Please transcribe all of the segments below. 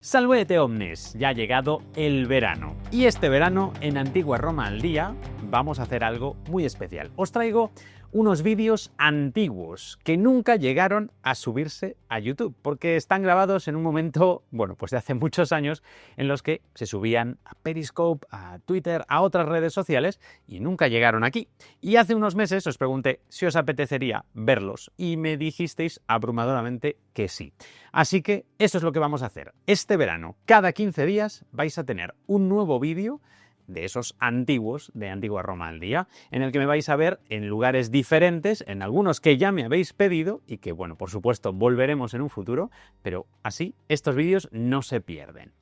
Salvete omnes, ya ha llegado el verano. Y este verano, en Antigua Roma al Día, vamos a hacer algo muy especial. Os traigo unos vídeos antiguos que nunca llegaron a subirse a YouTube, porque están grabados en un momento, bueno, pues de hace muchos años, en los que se subían a Periscope, a Twitter, a otras redes sociales, y nunca llegaron aquí. Y hace unos meses os pregunté si os apetecería verlos, y me dijisteis abrumadoramente que sí. Así que eso es lo que vamos a hacer. Este verano, cada 15 días, vais a tener un nuevo vídeo de esos antiguos de Antigua Roma al Día, en el que me vais a ver en lugares diferentes, en algunos que ya me habéis pedido y que, bueno, por supuesto, volveremos en un futuro, pero así estos vídeos no se pierden.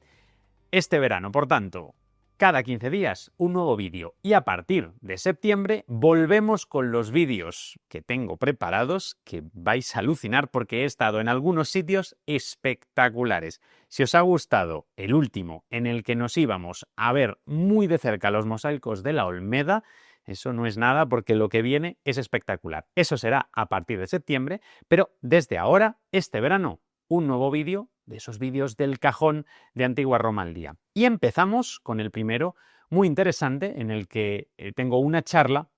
Este verano, por tanto, cada 15 días un nuevo vídeo y a partir de septiembre volvemos con los vídeos que tengo preparados, que vais a alucinar porque he estado en algunos sitios espectaculares. Si os ha gustado el último, en el que nos íbamos a ver muy de cerca los mosaicos de la Olmeda, eso no es nada porque lo que viene es espectacular. Eso será a partir de septiembre, pero desde ahora, este verano, un nuevo vídeo de esos vídeos del cajón de Antigua Roma al Día. Y empezamos con el primero, muy interesante, en el que tengo una charla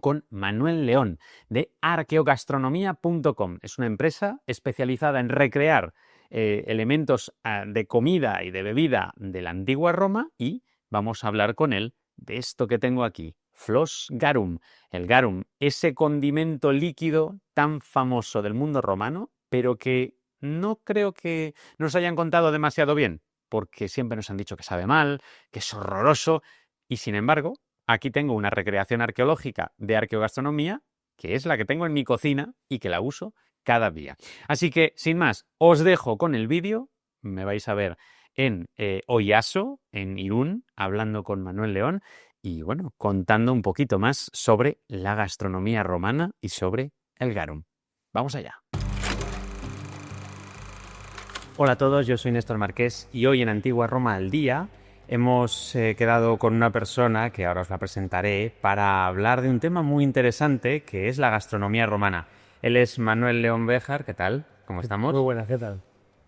con Manuel León, de arqueogastronomía.com. Es una empresa especializada en recrear elementos de comida y de bebida de la Antigua Roma, y vamos a hablar con él de esto que tengo aquí, Flos Garum. El garum, ese condimento líquido tan famoso del mundo romano, pero que no creo que nos hayan contado demasiado bien, porque siempre nos han dicho que sabe mal, que es horroroso, y sin embargo, aquí tengo una recreación arqueológica de arqueogastronomía, que es la que tengo en mi cocina y que la uso cada día. Así que, sin más, os dejo con el vídeo. Me vais a ver en Oyaso, en Irún, hablando con Manuel León y, bueno, contando un poquito más sobre la gastronomía romana y sobre el garum. Vamos allá. Hola a todos, yo soy Néstor Marqués y hoy en Antigua Roma al Día hemos quedado con una persona que ahora os la presentaré para hablar de un tema muy interesante que es la gastronomía romana. Él es Manuel León Béjar. ¿Qué tal? ¿Cómo estamos? Muy buenas, ¿qué tal?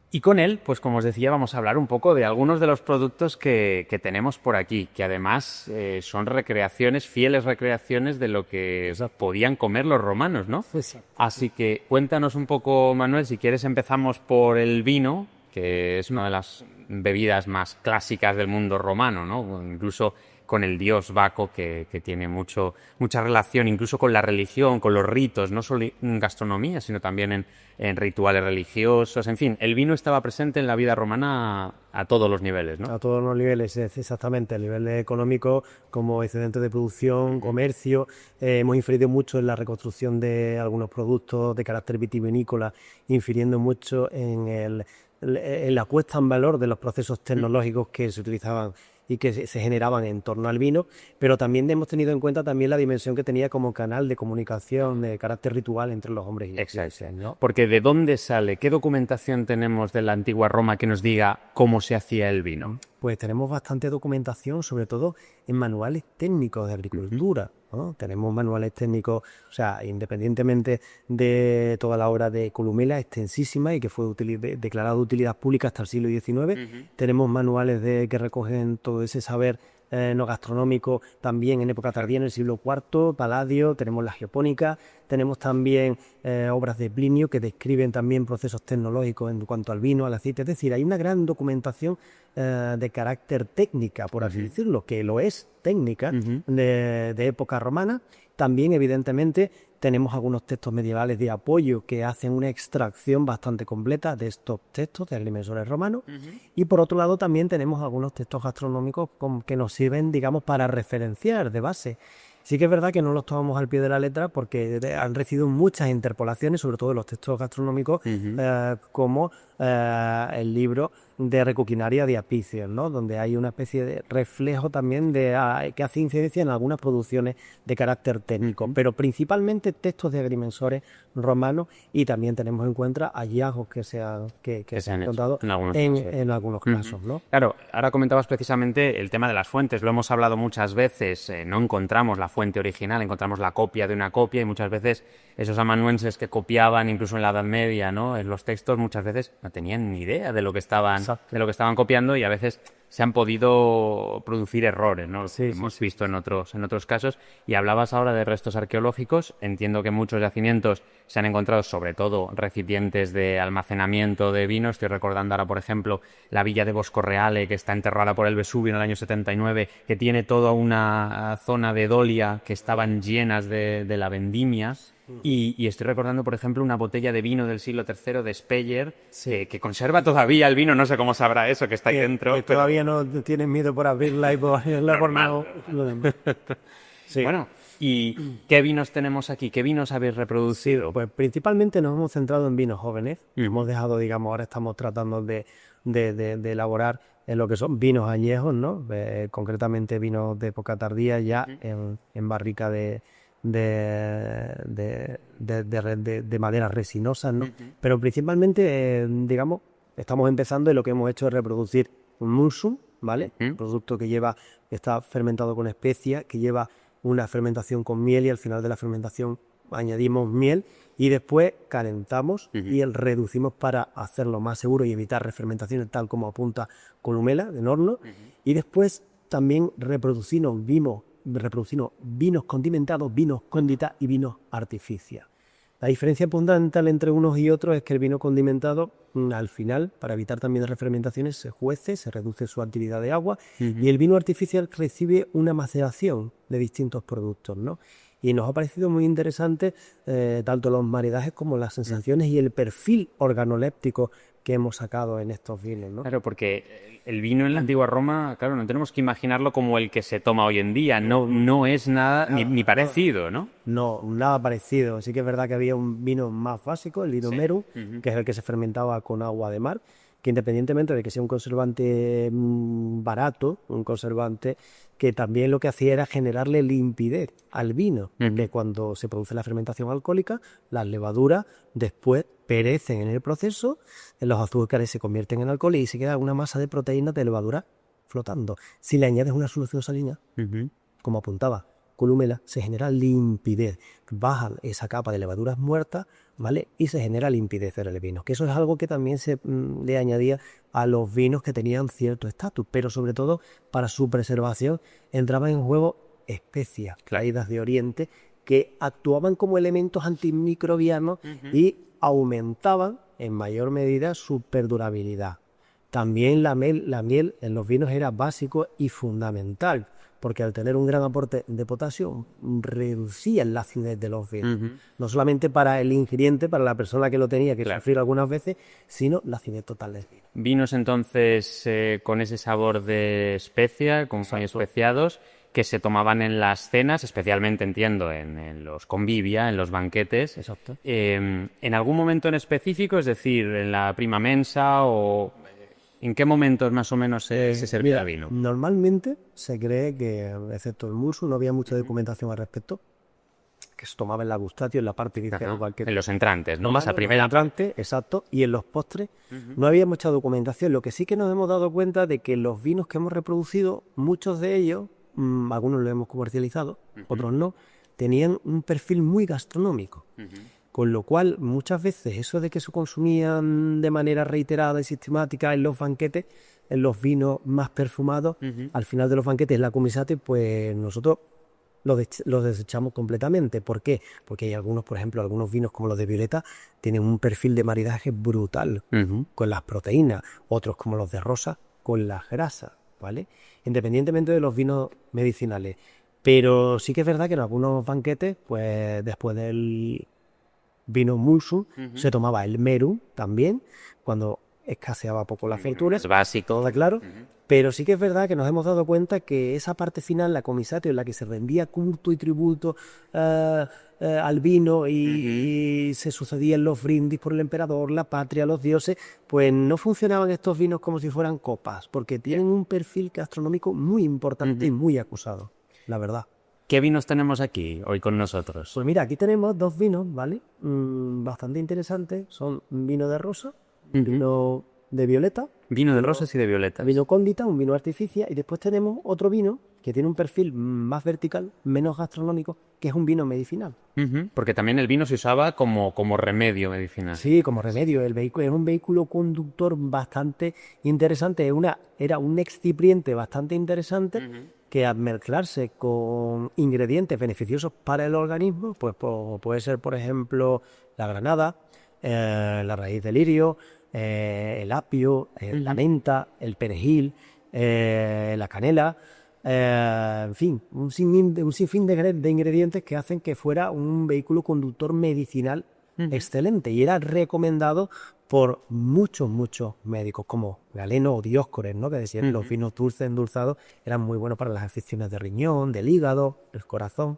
Y con él, pues como os decía, vamos a hablar un poco de algunos de los productos que tenemos por aquí, que además son recreaciones, fieles recreaciones de lo que podían comer los romanos, ¿no? Exacto. Así que cuéntanos un poco, Manuel, si quieres empezamos por el vino, que es una de las bebidas más clásicas del mundo romano, ¿no? Incluso con el dios Baco, que tiene mucha relación incluso con la religión, con los ritos, no solo en gastronomía, sino también en rituales religiosos. En fin, el vino estaba presente en la vida romana a todos los niveles, ¿no? A todos los niveles, exactamente, a nivel económico, como excedente de producción, comercio. Hemos inferido mucho en la reconstrucción de algunos productos de carácter vitivinícola, infiriendo mucho en la puesta en valor de los procesos tecnológicos que se utilizaban y que se generaban en torno al vino, pero también hemos tenido en cuenta también la dimensión que tenía como canal de comunicación de carácter ritual entre los hombres y las mujeres, ¿no? Porque ¿de dónde sale? ¿Qué documentación tenemos de la antigua Roma que nos diga cómo se hacía el vino? Pues tenemos bastante documentación, sobre todo en manuales técnicos de agricultura, ¿no? Tenemos manuales técnicos, o sea, independientemente de toda la obra de Columela, extensísima y que fue declarada de utilidad pública hasta el siglo XIX, tenemos manuales que recogen todo ese saber no gastronómico también en época tardía, en el siglo IV, Palladio, tenemos la Geopónica, tenemos también obras de Plinio que describen también procesos tecnológicos en cuanto al vino, al aceite, es decir, hay una gran documentación de carácter técnica, por así decirlo, que lo es técnica de época romana. También, evidentemente, tenemos algunos textos medievales de apoyo que hacen una extracción bastante completa de estos textos de agrimensores romanos. Y por otro lado también tenemos algunos textos gastronómicos que nos sirven, digamos, para referenciar de base. Sí que es verdad que no los tomamos al pie de la letra porque han recibido muchas interpolaciones, sobre todo de los textos gastronómicos, como el libro de Recoquinaria de Apicios, ¿no? Donde hay una especie de reflejo también que hace incidencia en algunas producciones de carácter técnico, pero principalmente textos de agrimensores romanos, y también tenemos en cuenta hallazgos que se han encontrado en algunos casos, ¿no? Claro, ahora comentabas precisamente el tema de las fuentes, lo hemos hablado muchas veces, no encontramos la fuente original, encontramos la copia de una copia, y muchas veces esos amanuenses que copiaban incluso en la Edad Media, ¿no? En los textos muchas veces no tenían ni idea de lo que estaban copiando, y a veces se han podido producir errores, ¿no? Sí, Hemos visto en otros casos. Y hablabas ahora de restos arqueológicos. Entiendo que muchos yacimientos se han encontrado, sobre todo, recipientes de almacenamiento de vino. Estoy recordando ahora, por ejemplo, la villa de Boscorreale, que está enterrada por el Vesubio en el año 79, que tiene toda una zona de dolia que estaban llenas de la vendimia. Y estoy recordando, por ejemplo, una botella de vino del siglo III de Speyer, que conserva todavía el vino. No sé cómo sabrá eso, que está ahí dentro. Que todavía no tienes miedo por abrirla y por no. Sí. Bueno, ¿y qué vinos tenemos aquí? ¿Qué vinos habéis reproducido? Pues principalmente nos hemos centrado en vinos jóvenes. Hemos dejado, digamos, ahora estamos tratando de elaborar en lo que son vinos añejos, ¿no? Concretamente vinos de época tardía, ya en barrica de maderas resinosas, ¿no? Pero principalmente, digamos, estamos empezando y lo que hemos hecho es reproducir un Munsum, ¿vale? Un producto que está fermentado con especias, que lleva una fermentación con miel, y al final de la fermentación añadimos miel y después calentamos y reducimos para hacerlo más seguro y evitar refermentaciones, tal como apunta Columela en horno. Y después también reproducimos vinos condimentados, vinos condita y vinos artificial. La diferencia fundamental entre unos y otros es que el vino condimentado, al final, para evitar también refermentaciones, se juece, se reduce su actividad de agua, y el vino artificial recibe una maceración de distintos productos, ¿no? Y nos ha parecido muy interesante tanto los maridajes como las sensaciones y el perfil organoléptico que hemos sacado en estos vinos, ¿no? Claro, porque el vino en la antigua Roma, claro, no tenemos que imaginarlo como el que se toma hoy en día. No es nada ni parecido, ¿no? No, nada parecido. Sí que es verdad que había un vino más básico, el vino Meru, que es el que se fermentaba con agua de mar, que independientemente de que sea un conservante barato, un conservante que también lo que hacía era generarle limpidez al vino, que cuando se produce la fermentación alcohólica, las levaduras después perecen en el proceso, los azúcares se convierten en alcohol y se queda una masa de proteínas de levadura flotando. Si le añades una solución salina, como apuntaba Columela, se genera limpidez, baja esa capa de levaduras muertas, ¿vale? Y se genera limpidez en el vino, que eso es algo que también se le añadía a los vinos que tenían cierto estatus, pero sobre todo para su preservación entraban en juego especias traídas de Oriente que actuaban como elementos antimicrobianos y aumentaban en mayor medida su perdurabilidad. También la miel en los vinos era básico y fundamental, porque al tener un gran aporte de potasio reducía la acidez de los vinos, no solamente para el ingiriente, para la persona que lo tenía que sufrir algunas veces, sino la acidez total del vino. Vinos entonces con ese sabor de especia, con años especiados, que se tomaban en las cenas, especialmente, entiendo, en los convivia, en los banquetes. Exacto. En algún momento en específico, es decir, en la prima mensa, o ¿en qué momentos más o menos se servía vino? Normalmente se cree que, excepto el Munsum, no había mucha documentación al respecto, que se tomaba en la gustatio, en la parte inicial o cualquier... En los entrantes, ¿no? Más a primera entrante, exacto, y en los postres no había mucha documentación. Lo que sí que nos hemos dado cuenta de que los vinos que hemos reproducido, muchos de ellos, algunos los hemos comercializado, otros no, tenían un perfil muy gastronómico. Con lo cual, muchas veces, eso de que se consumían de manera reiterada y sistemática en los banquetes, en los vinos más perfumados, al final de los banquetes, la comisate, pues nosotros los desechamos completamente. ¿Por qué? Porque hay algunos, por ejemplo, algunos vinos como los de Violeta, tienen un perfil de maridaje brutal con las proteínas, otros como los de Rosa, con las grasas, ¿vale? Independientemente de los vinos medicinales. Pero sí que es verdad que en algunos banquetes, pues después del vino Munsum, se tomaba el Meru también, cuando escaseaba poco las fortunas. Es básico. Todo claro. Pero sí que es verdad que nos hemos dado cuenta que esa parte final, la comisatio, en la que se rendía culto y tributo al vino y se sucedían los brindis por el emperador, la patria, los dioses, pues no funcionaban estos vinos como si fueran copas, porque tienen un perfil gastronómico muy importante y muy acusado, la verdad. ¿Qué vinos tenemos aquí hoy con nosotros? Pues mira, aquí tenemos dos vinos, ¿vale? Bastante interesantes. Son un vino de rosa, vino de violeta. Vino de rosas y de violeta. Vino cóndita, un vino artificial. Y después tenemos otro vino que tiene un perfil más vertical, menos gastronómico, que es un vino medicinal. Porque también el vino se usaba como remedio medicinal. Sí, como remedio. El vehículo es un vehículo conductor bastante interesante. Era un excipiente bastante interesante que al mezclarse con ingredientes beneficiosos para el organismo, pues puede ser, por ejemplo, la granada, la raíz de lirio, el apio, la menta, el perejil, la canela. En fin, un sinfín de ingredientes que hacen que fuera un vehículo conductor medicinal excelente y era recomendado por muchos médicos como Galeno o Dioscores, ¿no? Que decían los vinos dulces endulzados eran muy buenos para las afecciones de riñón, del hígado, del corazón.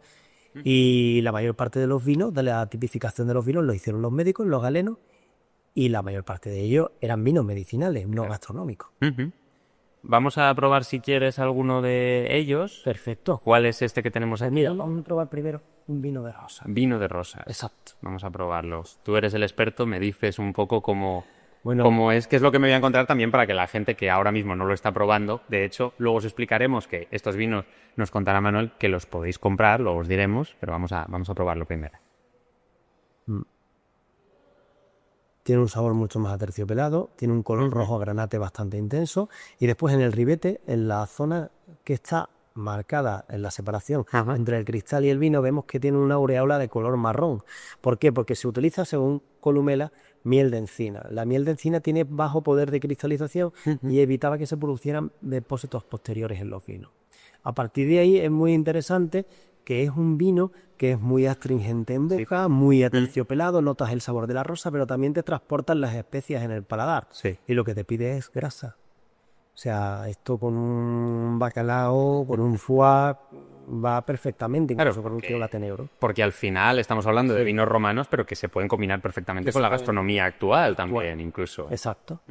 Y la mayor parte de los vinos, de la tipificación de los vinos, lo hicieron los médicos, los galenos, y la mayor parte de ellos eran vinos medicinales, no gastronómicos. Vamos a probar, si quieres, alguno de ellos. Perfecto. ¿Cuál es este que tenemos aquí? Mira, vamos a probar primero un vino de rosa. Vino de rosa. Exacto. Vamos a probarlo. Tú eres el experto, me dices un poco cómo Bueno, es, qué es lo que me voy a encontrar también para que la gente que ahora mismo no lo está probando, de hecho, luego os explicaremos que estos vinos, nos contará Manuel, que los podéis comprar, luego os diremos, pero vamos a probarlo primero. tiene un sabor mucho más aterciopelado, tiene un color rojo granate bastante intenso y después en el ribete, en la zona que está marcada en la separación entre el cristal y el vino, vemos que tiene una aureola de color marrón. ¿Por qué? Porque se utiliza, según Columela, miel de encina. La miel de encina tiene bajo poder de cristalización y evitaba que se producieran depósitos posteriores en los vinos. A partir de ahí es muy interesante que es un vino que es muy astringente en boca, muy aterciopelado, notas el sabor de la rosa, pero también te transportan las especias en el paladar. Sí. Y lo que te pide es grasa. O sea, esto con un bacalao, con un foie, va perfectamente, incluso con un chocolate negro. Porque al final estamos hablando de vinos romanos, pero que se pueden combinar perfectamente con la gastronomía actual también, incluso. Exacto.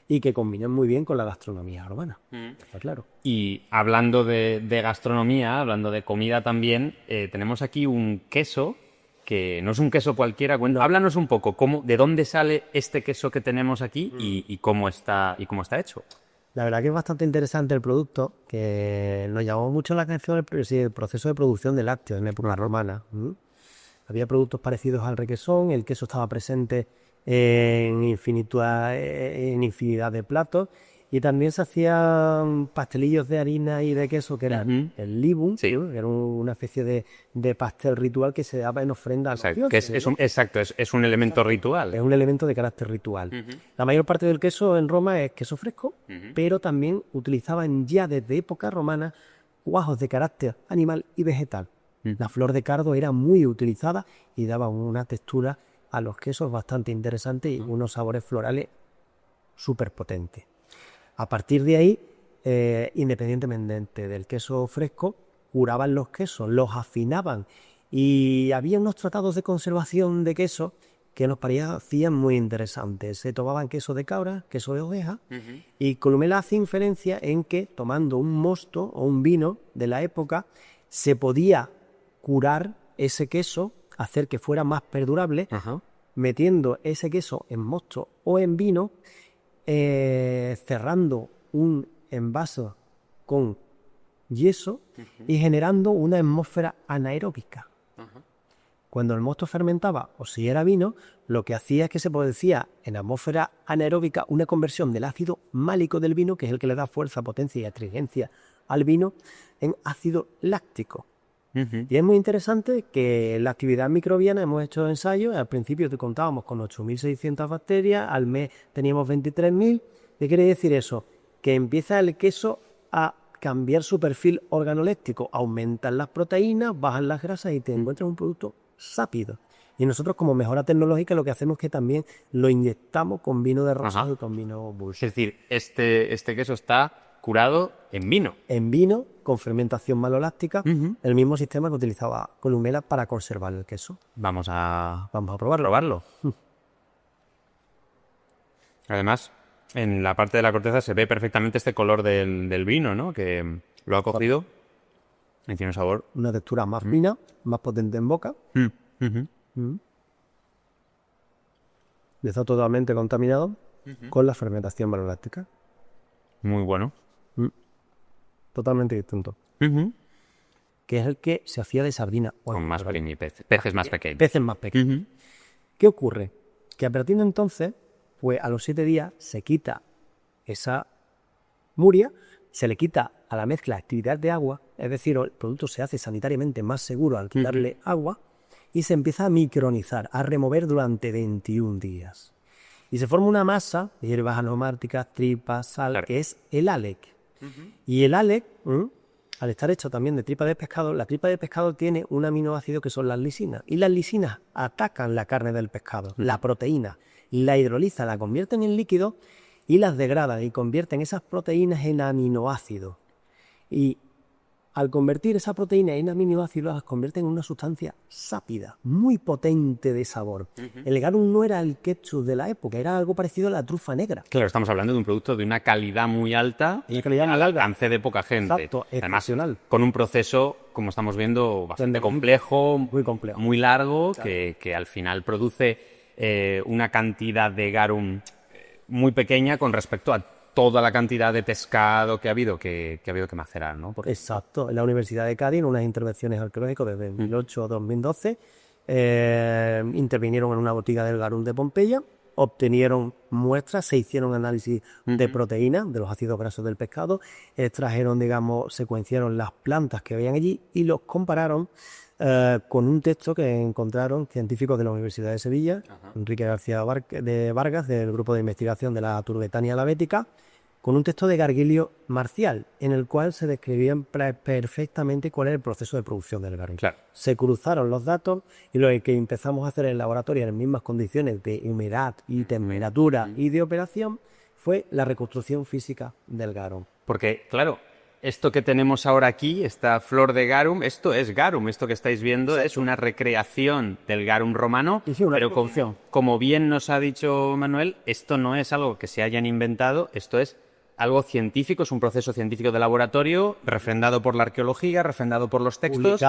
Y que combinan muy bien con la gastronomía romana. Está claro. Y hablando de gastronomía, hablando de comida también, tenemos aquí un queso que no es un queso cualquiera. Háblanos un poco de dónde sale este queso que tenemos aquí y cómo está hecho. La verdad que es bastante interesante el producto, que nos llamó mucho la atención el proceso de producción de lácteos en época romana. Había productos parecidos al requesón, el queso estaba presente en infinidad de platos y también se hacían pastelillos de harina y de queso que eran el libum, que era una especie de pastel ritual que se daba en ofrenda a los dioses. Es un elemento ritual. Es un elemento de carácter ritual. La mayor parte del queso en Roma es queso fresco, pero también utilizaban ya desde época romana cuajos de carácter animal y vegetal. La flor de cardo era muy utilizada y daba una textura a los quesos bastante interesante y unos sabores florales súper potentes. A partir de ahí, independientemente del queso fresco, curaban los quesos, los afinaban y había unos tratados de conservación de queso que nos parecían muy interesantes. Se tomaban queso de cabra, queso de oveja y Columela hace inferencia en que tomando un mosto o un vino de la época se podía curar ese queso, hacer que fuera más perdurable, metiendo ese queso en mosto o en vino, cerrando un envase con yeso y generando una atmósfera anaeróbica. Cuando el mosto fermentaba o si era vino, lo que hacía es que se producía en atmósfera anaeróbica una conversión del ácido málico del vino, que es el que le da fuerza, potencia y astringencia al vino, en ácido láctico. Y es muy interesante que en la actividad microbiana hemos hecho ensayos. Al principio te contábamos con 8.600 bacterias, al mes teníamos 23.000. ¿Qué quiere decir eso? Que empieza el queso a cambiar su perfil organoléptico, aumentan las proteínas, bajan las grasas y te encuentras un producto sápido. Y nosotros, como mejora tecnológica, lo que hacemos es que también lo inyectamos con vino de rosado y con vino Bush. Es decir, este queso está curado en vino. En vino, con fermentación maloláctica, el mismo sistema que utilizaba Columela para conservar el queso. Vamos a probarlo. Además, en la parte de la corteza se ve perfectamente este color del vino, ¿no? Que lo ha cogido y tiene un sabor. Una textura más fina, más potente en boca. Y está totalmente contaminado con la fermentación maloláctica. Muy bueno. totalmente distinto, que es el que se hacía de sardina. Con más peces más pequeños. Peces más pequeños. ¿Qué ocurre? Que a partir de entonces, pues a los 7 días se quita esa muria, se le quita a la mezcla actividad de agua, es decir, el producto se hace sanitariamente más seguro al quitarle agua, y se empieza a micronizar, a remover durante 21 días. Y se forma una masa de hierbas aromáticas, tripas, sal, que es el ALEC. Y el ALEC, al estar hecho también de tripa de pescado, la tripa de pescado tiene un aminoácido que son las lisinas. Y las lisinas atacan la carne del pescado, la proteína, la hidrolizan, la convierten en líquido y las degradan y convierten esas proteínas en aminoácidos. Y al convertir esa proteína en aminoácidos, las convierten en una sustancia sápida, muy potente de sabor. El garum no era el ketchup de la época, era algo parecido a la trufa negra. Claro, estamos hablando de un producto de una calidad muy alta y al alcance de poca gente. Exacto, además, excepcional. con un proceso, como estamos viendo, bastante complejo, muy largo, claro, que al final produce una cantidad de garum muy pequeña con respecto a toda la cantidad de pescado que ha habido que macerar, ¿no? Exacto. En la Universidad de Cádiz, en unas intervenciones arqueológicas desde 2008 a 2012, intervinieron en una botiga del garum de Pompeya, obtenieron muestras, se hicieron análisis de proteínas, de los ácidos grasos del pescado, extrajeron, digamos, secuenciaron las plantas que habían allí y los compararon con un texto que encontraron científicos de la Universidad de Sevilla, Enrique García de Vargas, del grupo de investigación de la Turbetania Lavética, con un texto de Gargilio Marcial, en el cual se describían perfectamente cuál era el proceso de producción del garum. Claro. Se cruzaron los datos y lo que empezamos a hacer en el laboratorio en las mismas condiciones de humedad y temperatura y de operación fue la reconstrucción física del garum. Porque, claro, esto que tenemos ahora aquí, esta flor de garum, esto es garum, esto que estáis viendo es una recreación del garum romano, sí, pero como bien nos ha dicho Manuel, esto no es algo que se hayan inventado, esto es algo científico, es un proceso científico de laboratorio, refrendado por la arqueología, refrendado por los textos,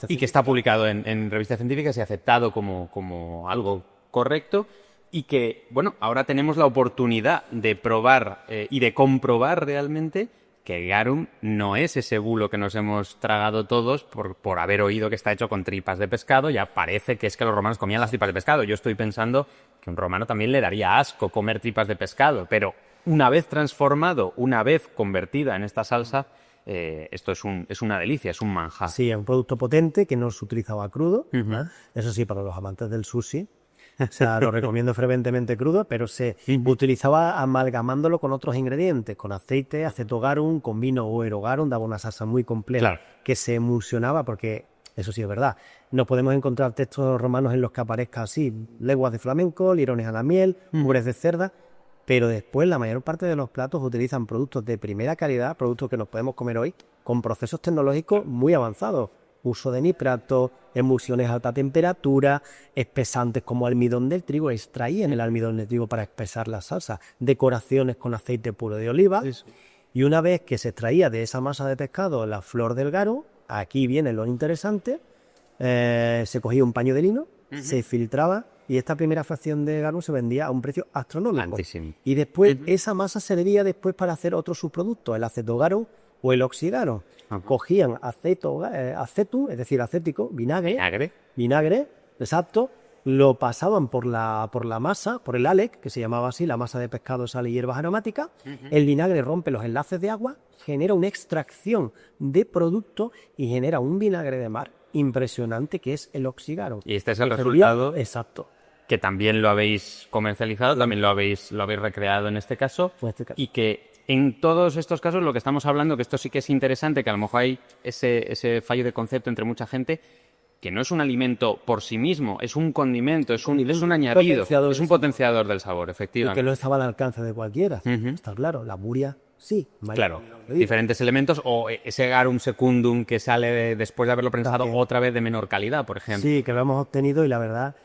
y que está publicado en revistas científicas y aceptado como algo correcto, y que, bueno, ahora tenemos la oportunidad de probar y de comprobar realmente que el garum no es ese bulo que nos hemos tragado todos por haber oído que está hecho con tripas de pescado. Ya parece que es que los romanos comían las tripas de pescado. Yo estoy pensando que a un romano también le daría asco comer tripas de pescado, pero una vez transformado, una vez convertida en esta salsa, esto es una delicia, es un manjar. Sí, es un producto potente que no se utilizaba crudo. Eso sí, para los amantes del sushi, o sea, lo recomiendo ferventemente crudo, pero se utilizaba amalgamándolo con otros ingredientes, con aceite, aceto garum, con vino o erogarum, daba una salsa muy compleja que se emulsionaba, porque eso sí es verdad. No podemos encontrar textos romanos en los que aparezca así, leguas de flamenco, lirones a la miel, ubres de cerda, pero después la mayor parte de los platos utilizan productos de primera calidad, productos que nos podemos comer hoy, con procesos tecnológicos muy avanzados. Uso de nitrato, emulsiones a alta temperatura, espesantes como almidón del trigo, extraían el almidón del trigo para espesar la salsa, decoraciones con aceite puro de oliva. Y una vez que se extraía de esa masa de pescado la flor del garum, aquí viene lo interesante, se cogía un paño de lino, se filtraba y esta primera fracción de garum se vendía a un precio astronómico. Altísimo. Y después esa masa servía después para hacer otros subproductos, el acetogarum o el oxigarum. Cogían acetum, es decir, acético, vinagre, exacto, lo pasaban por la masa, por el ALEC, que se llamaba así, la masa de pescado, sal y hierbas aromáticas. El vinagre rompe los enlaces de agua, genera una extracción de producto y genera un vinagre de mar impresionante que es el oxigarum. Y este es el resultado. Exacto. Que también lo habéis comercializado, también lo habéis recreado en este caso, y que en todos estos casos lo que estamos hablando, que esto sí que es interesante, que a lo mejor hay ese fallo de concepto entre mucha gente, que no es un alimento por sí mismo, es un condimento, es un añadido, es un potenciador del sabor, efectivamente. Y que no estaba al alcance de cualquiera, está claro, la muria sí. Claro, diferentes elementos, o ese garum secundum que sale después de haberlo prensado otra vez de menor calidad, por ejemplo. Sí, que lo hemos obtenido y la verdad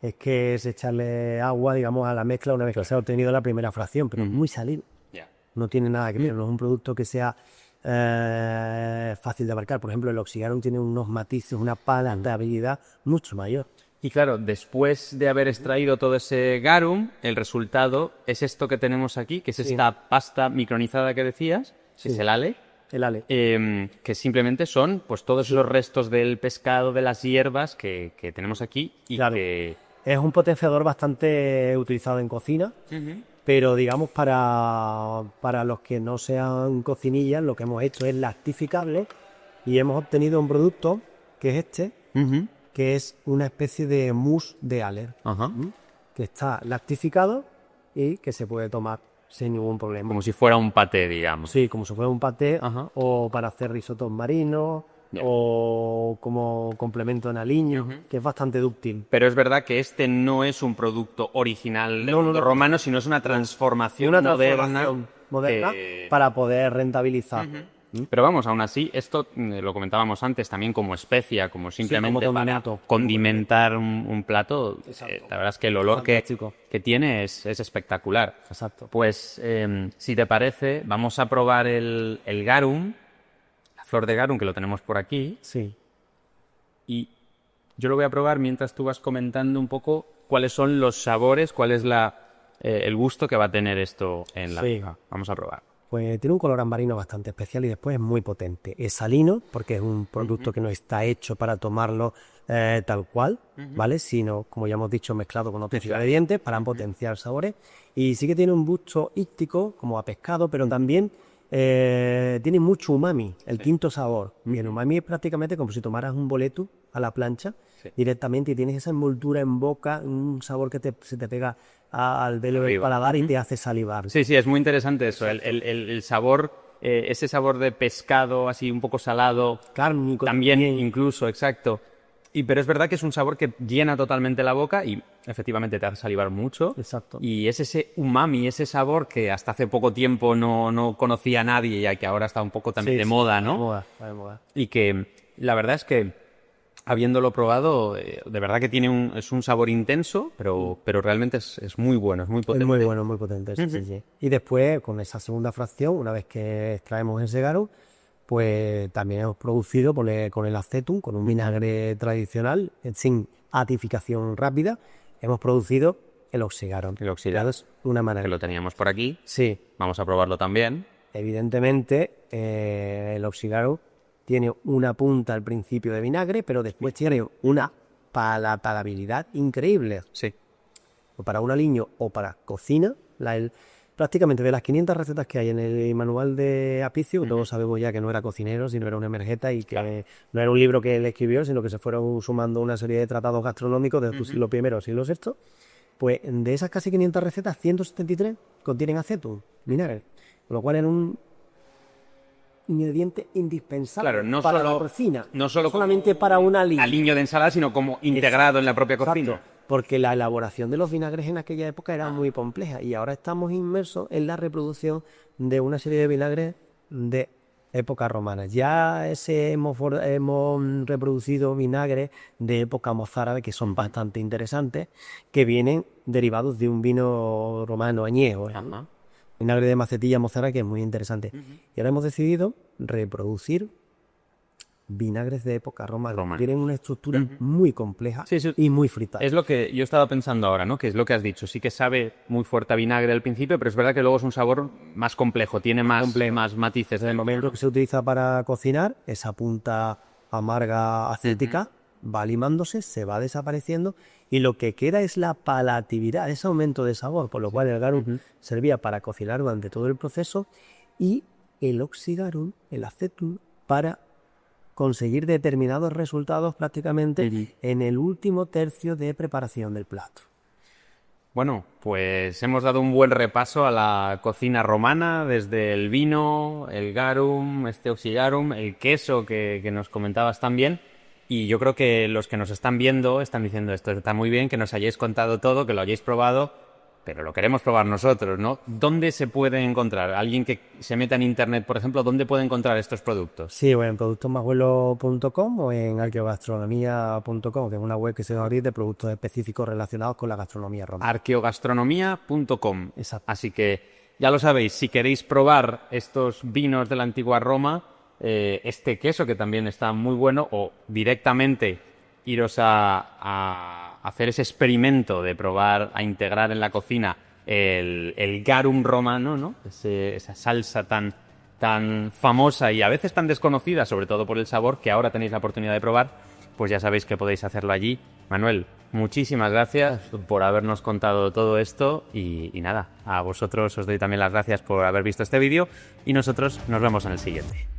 es que es echarle agua, digamos, a la mezcla una vez que se ha obtenido la primera fracción, pero es muy salido. No tiene nada que ver, no es un producto que sea fácil de abarcar. Por ejemplo, el oxigarum tiene unos matices, una palatabilidad mucho mayor. Y claro, después de haber extraído todo ese garum, el resultado es esto que tenemos aquí, que es esta pasta micronizada que decías, es el ALEC, El ale. Que simplemente son pues todos los restos del pescado, de las hierbas que tenemos aquí y Claro. que... Es un potenciador bastante utilizado en cocina, pero digamos para los que no sean cocinillas, lo que hemos hecho es lactificable y hemos obtenido un producto que es este, que es una especie de mousse de ale, Ajá. que está lactificado y que se puede tomar sin ningún problema. Como si fuera un paté, digamos. Sí, como si fuera un paté, Ajá. o para hacer risotos marinos, Ya. o como complemento en aliño, que es bastante dúctil. Pero es verdad que este no es un producto original del mundo romano, sino es una transformación Una moderna. transformación moderna que- para poder rentabilizar. Pero vamos, aún así, esto lo comentábamos antes también como especia, como simplemente como para condimento. condimentar un plato. Exacto. La verdad es que el olor Fantástico. que tiene es espectacular. Exacto. Pues, si te parece, vamos a probar el garum, la flor de garum, que lo tenemos por aquí. Sí. Y yo lo voy a probar mientras tú vas comentando un poco cuáles son los sabores, cuál es el gusto que va a tener esto en la Sí. boca. Vamos a probar. Pues tiene un color ambarino bastante especial y después es muy potente. Es salino, porque es un producto que no está hecho para tomarlo tal cual, ¿vale? Sino, como ya hemos dicho, mezclado con otros ingredientes para potenciar sabores. Y sí que tiene un gusto íctico, como a pescado, pero también tiene mucho umami, el quinto sabor. Y el umami es prácticamente como si tomaras un boleto a la plancha directamente y tienes esa envoltura en boca, un sabor que se te pega al velo del Arriba. paladar y te hace salivar. Sí, sí, es muy interesante eso, el sabor, ese sabor de pescado así un poco salado, Cárnico también incluso, exacto. Pero es verdad que es un sabor que llena totalmente la boca y efectivamente te hace salivar mucho. Exacto. Y es ese umami, ese sabor que hasta hace poco tiempo no conocía a nadie y que ahora está un poco también Sí, de sí, moda, está ¿no? de moda, está de moda. Y que la verdad es que habiéndolo probado, de verdad que es un sabor intenso, pero realmente es muy bueno, es muy potente. Es muy bueno, muy potente. Sí, sí, sí. Y después, con esa segunda fracción, una vez que extraemos ese garum, pues también hemos producido con el acetum, con un vinagre tradicional, sin atificación rápida, hemos producido el oxigarum. El oxigarum. Es una Que maravilla. lo teníamos por aquí. Sí, Vamos a probarlo también. evidentemente, el oxigarum tiene una punta al principio de vinagre, pero después tiene una palatabilidad increíble. Sí. O para un aliño o para cocina. Prácticamente de las 500 recetas que hay en el manual de Apicio, todos sabemos ya que no era cocinero, sino era una emergeta y que no era un libro que él escribió, sino que se fueron sumando una serie de tratados gastronómicos desde el siglo I al siglo VI. Pues de esas casi 500 recetas, 173 contienen acetum, vinagre, con lo cual era un ingrediente indispensable Claro, no para solo- la cocina, no solo solamente para un aliño. Aliño de ensalada, sino como integrado en la propia cocina. Exacto, porque la elaboración de los vinagres en aquella época era muy compleja y ahora estamos inmersos en la reproducción de una serie de vinagres de época romana. Ya hemos reproducido vinagres de época mozárabe que son bastante interesantes, que vienen derivados de un vino romano añejo. Ajá. Vinagre de macetilla mozárabe que es muy interesante. Y ahora hemos decidido reproducir vinagres de época romana. Tienen una estructura muy compleja Sí, sí. y muy frita. Es lo que yo estaba pensando ahora, ¿no? Que es lo que has dicho. Sí que sabe muy fuerte a vinagre al principio, pero es verdad que luego es un sabor más complejo, tiene más matices. En el momento que se utiliza para cocinar, esa punta amarga acética va limándose, se va desapareciendo y lo que queda es la palatabilidad, ese aumento de sabor, por lo cual el garum servía para cocinar durante todo el proceso y el oxigarum, el acetum, para conseguir determinados resultados prácticamente en el último tercio de preparación del plato. Bueno, pues hemos dado un buen repaso a la cocina romana, desde el vino, el garum, este oxigarum, el queso que nos comentabas también. Y yo creo que los que nos están viendo están diciendo esto está muy bien, que nos hayáis contado todo, que lo hayáis probado, pero lo queremos probar nosotros, ¿no? ¿Dónde se puede encontrar? Alguien que se meta en internet, por ejemplo, ¿dónde puede encontrar estos productos? Sí, o en productosmasabuelos.com o en arqueogastronomía.com, que es una web que se va a abrir de productos específicos relacionados con la gastronomía romana. Arqueogastronomía.com. Exacto. Así que ya lo sabéis, si queréis probar estos vinos de la antigua Roma, este queso que también está muy bueno, o directamente iros a hacer ese experimento de probar a integrar en la cocina el garum romano, ¿no? Esa salsa tan tan famosa y a veces tan desconocida, sobre todo por el sabor, que ahora tenéis la oportunidad de probar, pues ya sabéis que podéis hacerlo allí. Manuel, muchísimas gracias por habernos contado todo esto y nada, a vosotros os doy también las gracias por haber visto este vídeo y nosotros nos vemos en el siguiente.